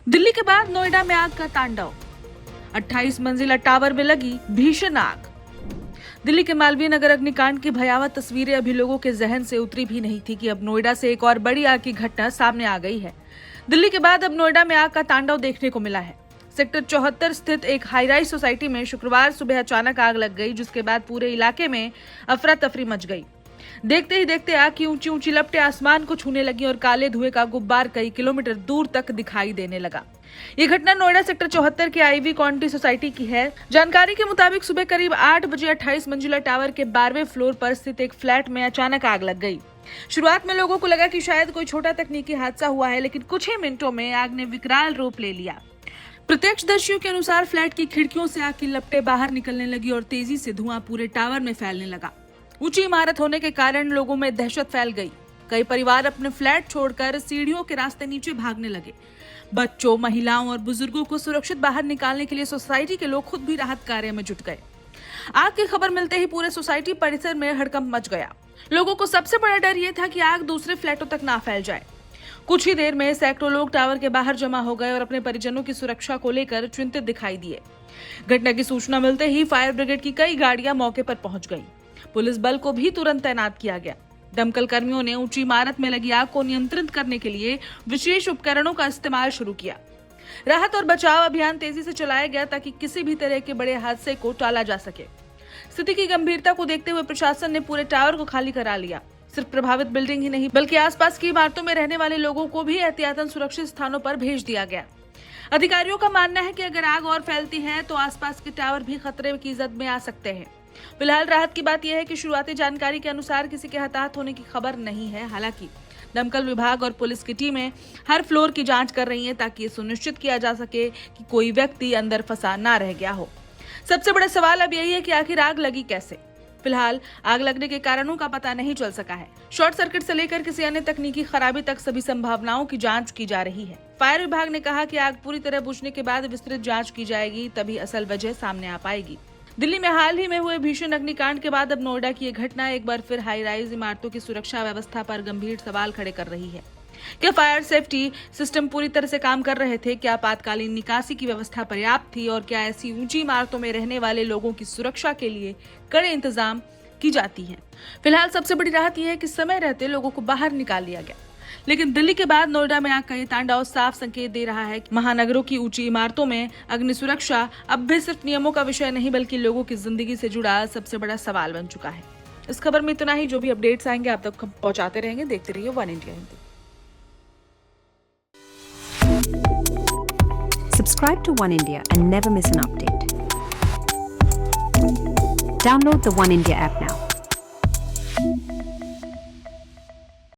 दिल्ली के बाद नोएडा में आग का तांडव। 28 मंजिला टावर में लगी भीषण आग। दिल्ली के मालवीय नगर अग्निकांड की भयावह तस्वीरें अभी लोगों के जहन से उतरी भी नहीं थी कि अब नोएडा से एक और बड़ी आग की घटना सामने आ गई है। दिल्ली के बाद अब नोएडा में आग का तांडव देखने को मिला है। सेक्टर 74 स्थित एक हाई राइज सोसाइटी में शुक्रवार सुबह अचानक आग लग गई, जिसके बाद पूरे इलाके में अफरा तफरी मच गई। देखते ही देखते आग की ऊंची ऊंची लपटें आसमान को छूने लगी और काले धुएं का गुब्बार कई किलोमीटर दूर तक दिखाई देने लगा। ये घटना नोएडा सेक्टर 74 के आईवी कॉन्टी सोसाइटी की है। जानकारी के मुताबिक सुबह करीब 8 बजे 28 मंजिला टावर के 12वें फ्लोर पर स्थित एक फ्लैट में अचानक आग लग गई। शुरुआत में लोगों को लगा कि शायद कोई छोटा तकनीकी हादसा हुआ है, लेकिन कुछ ही मिनटों में आग ने विकराल रूप ले लिया। प्रत्यक्षदर्शियों के अनुसार फ्लैट की खिड़कियों से आग की लपटें बाहर निकलने लगी और तेजी से धुआं पूरे टावर में फैलने लगा। ऊंची इमारत होने के कारण लोगों में दहशत फैल गई। कई परिवार अपने फ्लैट छोड़कर सीढ़ियों के रास्ते नीचे भागने लगे। बच्चों, महिलाओं और बुजुर्गों को सुरक्षित बाहर निकालने के लिए सोसाइटी के लोग खुद भी राहत कार्य में जुट गए। आग की खबर मिलते ही पूरे सोसाइटी परिसर में हड़कंप मच गया। लोगों को सबसे बड़ा डर ये था कि आग दूसरे फ्लैटों तक ना फैल जाए। कुछ ही देर में सैकड़ों लोग टावर के बाहर जमा हो गए और अपने परिजनों की सुरक्षा को लेकर चिंतित दिखाई दिए। घटना की सूचना मिलते ही फायर ब्रिगेड की कई गाड़ियां मौके पर पहुंच गईं। पुलिस बल को भी तुरंत तैनात किया गया। दमकल कर्मियों ने ऊंची इमारत में लगी आग को नियंत्रित करने के लिए विशेष उपकरणों का इस्तेमाल शुरू किया। राहत और बचाव अभियान तेजी से चलाया गया ताकि किसी भी तरह के बड़े हादसे को टाला जा सके। स्थिति की गंभीरता को देखते हुए प्रशासन ने पूरे टावर को खाली करा लिया। सिर्फ प्रभावित बिल्डिंग ही नहीं बल्कि आसपास की इमारतों में रहने वाले लोगों को भी एहतियातन सुरक्षित स्थानों पर भेज दिया गया। अधिकारियों का मानना है कि अगर आग और फैलती है तो आसपास के टावर भी खतरे की जद में आ सकते हैं। फिलहाल राहत की बात यह है कि शुरुआती जानकारी के अनुसार किसी के हताहत होने की खबर नहीं है। हालांकि दमकल विभाग और पुलिस की टीमें हर फ्लोर की जांच कर रही हैं ताकि ये सुनिश्चित किया जा सके कि कोई व्यक्ति अंदर फंसा ना रह गया हो। सबसे बड़ा सवाल अब यही है कि आखिर आग लगी कैसे। फिलहाल आग लगने के कारणों का पता नहीं चल सका है। शॉर्ट सर्किट से लेकर किसी अन्य तकनीकी खराबी तक सभी संभावनाओं की जांच की जा रही है। फायर विभाग ने कहा कि आग पूरी तरह बुझने के बाद विस्तृत जांच की जाएगी, तभी असल वजह सामने आ पाएगी। दिल्ली में हाल ही में हुए भीषण अग्निकांड के बाद अब नोएडा की ये घटना एक बार फिर हाई राइज इमारतों की सुरक्षा व्यवस्था पर गंभीर सवाल खड़े कर रही है। क्या फायर सेफ्टी सिस्टम पूरी तरह से काम कर रहे थे? क्या आपातकालीन निकासी की व्यवस्था पर्याप्त थी? और क्या ऐसी ऊंची इमारतों में रहने वाले लोगों की सुरक्षा के लिए कड़े इंतजाम की जाती हैं? फिलहाल सबसे बड़ी राहत यह है कि समय रहते लोगों को बाहर निकाल लिया गया। लेकिन दिल्ली के बाद नोएडा में आग का ये तांडव साफ संकेत दे रहा है कि महानगरों की ऊंची इमारतों में अग्नि सुरक्षा अब भी सिर्फ नियमों का विषय नहीं बल्कि लोगों की जिंदगी से जुड़ा सबसे बड़ा सवाल बन चुका है। इस खबर में इतना ही। जो भी अपडेट्स आएंगे आप तक पहुंचाते रहेंगे। देखते रहिए one India Hindi. Subscribe to One India and never miss an update. Download the One India app now.